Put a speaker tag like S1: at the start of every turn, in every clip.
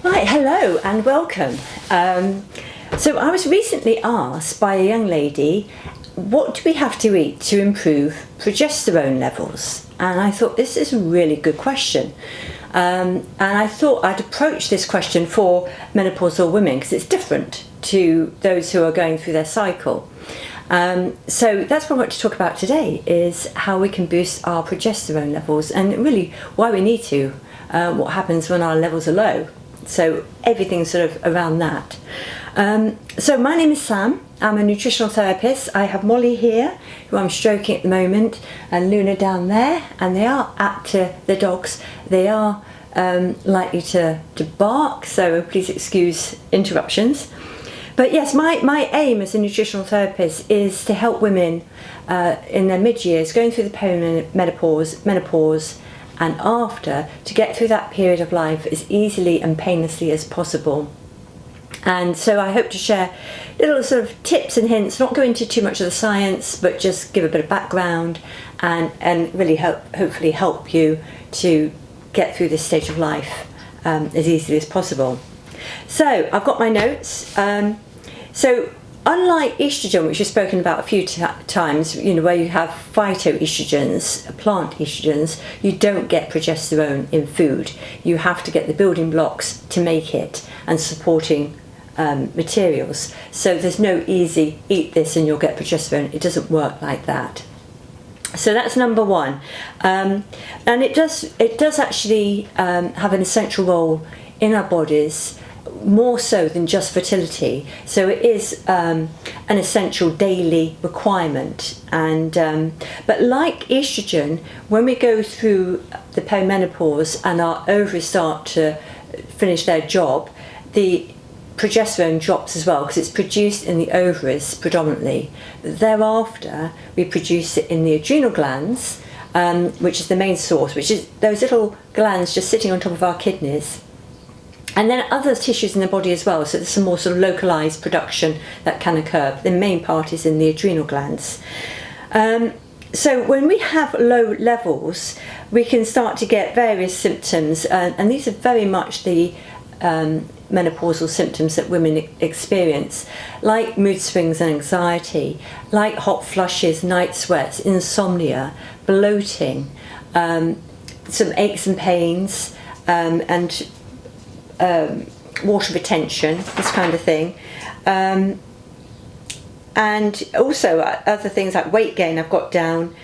S1: Right, hello and welcome. So I was recently asked by a young lady, what do we have to eat to improve progesterone levels? And I thought this is a really good question. And I thought I'd approach this question for menopausal women because it's different to those who are going through their cycle. So that's what I want to talk about today, is how we can boost our progesterone levels and really why we need to, what happens when our levels are low. So everything sort of around that. So my name is Sam. I'm a nutritional therapist. I have Molly here, who I'm stroking at the moment, and Luna down there, and they are apt to the dogs. They are likely to bark, so please excuse interruptions. But yes, my aim as a nutritional therapist is to help women in their mid-years, going through the perimenopause, menopause, and after, to get through that period of life as easily and painlessly as possible. And so I hope to share little sort of tips and hints, not go into too much of the science, but just give a bit of background and really hopefully help you to get through this stage of life as easily as possible. So I've got my notes. So unlike estrogen, which we've spoken about a few times, where you have phytoestrogens, plant estrogens, you don't get progesterone in food. You have to get the building blocks to make it and supporting materials. So there's no easy eat this and you'll get progesterone. It doesn't work like that. So that's number one. And it does actually have an essential role in our bodies, more so than just fertility. So it is an essential daily requirement. And but like estrogen, when we go through the perimenopause and our ovaries start to finish their job, the progesterone drops as well, because it's produced in the ovaries predominantly. Thereafter, we produce it in the adrenal glands, which is the main source, which is those little glands just sitting on top of our kidneys. And then other tissues in the body as well, so there's some more sort of localized production that can occur. The main part is in the adrenal glands. So when we have low levels, we can start to get various symptoms, and these are very much the menopausal symptoms that women experience, like mood swings and anxiety, like hot flushes, night sweats, insomnia, bloating, some aches and pains, and water retention, this kind of thing, and also other things like weight gain I've got down.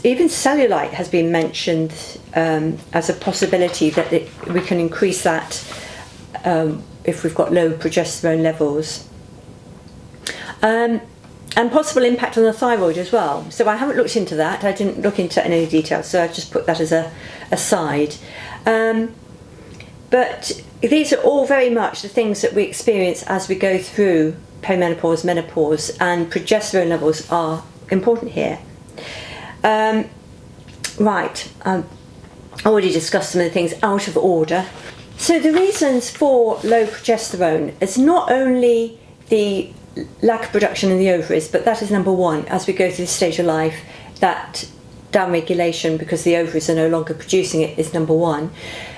S1: Even cellulite has been mentioned as a possibility that we can increase that if we've got low progesterone levels, and possible impact on the thyroid as well. So I haven't looked into that. I didn't look into it in any detail, so I just put that as a aside. But these are all very much the things that we experience as we go through perimenopause, menopause, and progesterone levels are important here. Right, I already discussed some of the things out of order. So the reasons for low progesterone is not only the lack of production in the ovaries, but that is number one. As we go through this stage of life, that downregulation because the ovaries are no longer producing it is number one.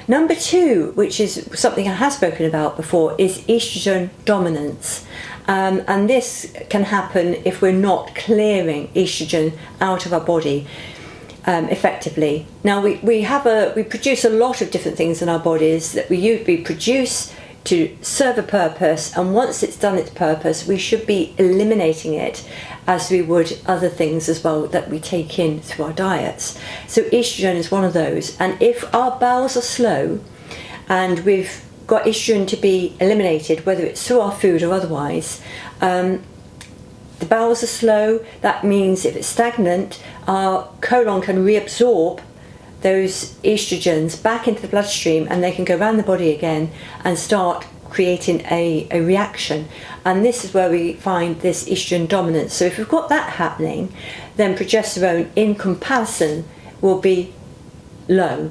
S1: Number two, which is something I have spoken about before, is estrogen dominance. And this can happen if we're not clearing estrogen out of our body effectively. Now we produce a lot of different things in our bodies that we produce to serve a purpose, and once it's done its purpose, we should be eliminating it as we would other things as well that we take in through our diets. So estrogen is one of those, and if our bowels are slow and we've got estrogen to be eliminated, whether it's through our food or otherwise, the bowels are slow. That means if it's stagnant, our colon can reabsorb those estrogens back into the bloodstream, and they can go around the body again and start creating a reaction. And this is where we find this estrogen dominance. So if we've got that happening, then progesterone in comparison will be low.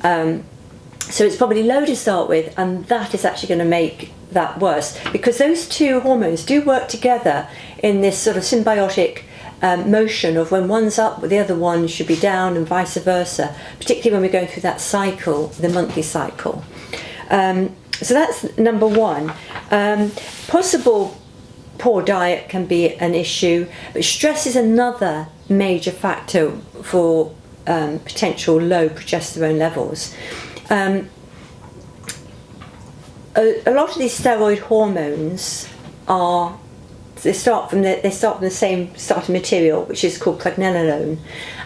S1: So it's probably low to start with, and that is actually going to make that worse, because those two hormones do work together in this sort of symbiotic motion of when one's up, the other one should be down, and vice versa, particularly when we're going through that cycle, the monthly cycle. So that's number one. Possible poor diet can be an issue, but stress is another major factor for potential low progesterone levels. A lot of these steroid hormones they start from the same starting material, which is called pregnenolone,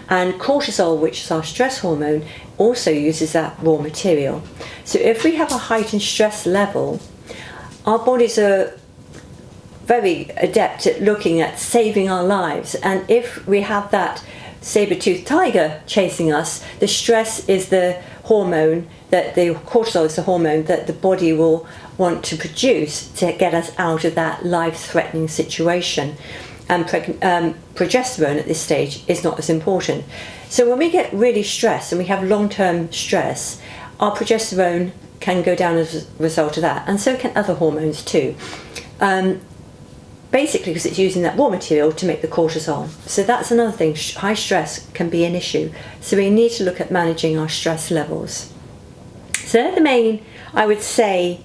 S1: and cortisol, which is our stress hormone, also uses that raw material. So if we have a heightened stress level, our bodies are very adept at looking at saving our lives, and if we have that saber-toothed tiger chasing us, the stress is the hormone that the cortisol is the hormone that the body will want to produce to get us out of that life-threatening situation. And progesterone at this stage is not as important. So when we get really stressed and we have long-term stress, our progesterone can go down as a result of that, and so can other hormones too. Basically because it's using that raw material to make the cortisol. So that's another thing, high stress can be an issue. So we need to look at managing our stress levels. So they're the main, I would say,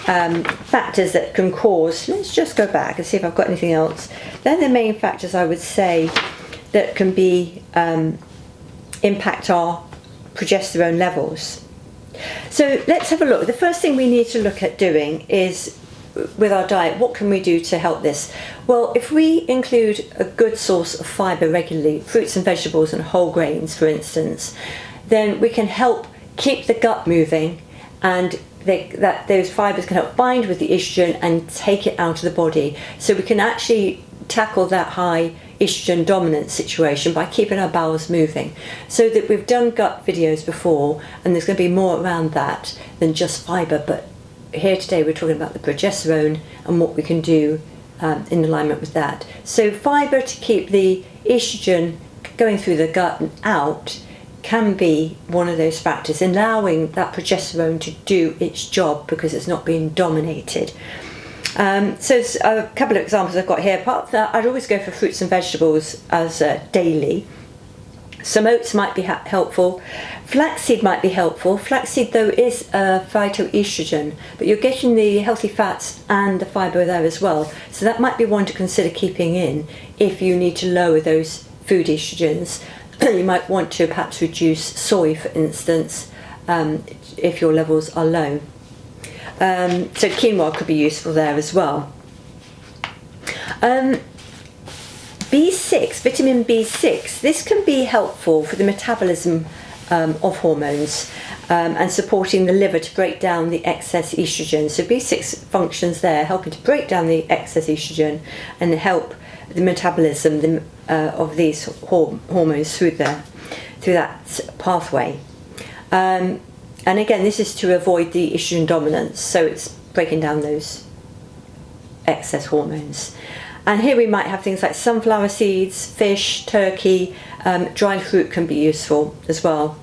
S1: factors that can cause, let's just go back and see if I've got anything else. They're the main factors I would say that can be impact our progesterone levels. So let's have a look. The first thing we need to look at doing is, with our diet, what can we do to help this? Well, if we include a good source of fibre regularly, fruits and vegetables and whole grains, for instance, then we can help keep the gut moving, and those fibres can help bind with the estrogen and take it out of the body. So we can actually tackle that high estrogen dominant situation by keeping our bowels moving. So that we've done gut videos before, and there's going to be more around that than just fibre, but here today we're talking about the progesterone and what we can do in alignment with that. So fibre to keep the estrogen going through the gut and out can be one of those factors, allowing that progesterone to do its job because it's not being dominated. So a couple of examples I've got here. Apart from that, I'd always go for fruits and vegetables as daily. Some oats might be helpful. Flaxseed might be helpful. Flaxseed, though, is a phytoestrogen, but you're getting the healthy fats and the fibre there as well. So that might be one to consider keeping in if you need to lower those food estrogens. You might want to perhaps reduce soy, for instance, if your levels are low. So quinoa could be useful there as well. B6, vitamin B6, this can be helpful for the metabolism of hormones and supporting the liver to break down the excess estrogen. So B6 functions there, helping to break down the excess estrogen and help the metabolism of these hormones through that pathway. And again, this is to avoid the estrogen dominance, so it's breaking down those excess hormones. And here we might have things like sunflower seeds, fish, turkey, dried fruit can be useful as well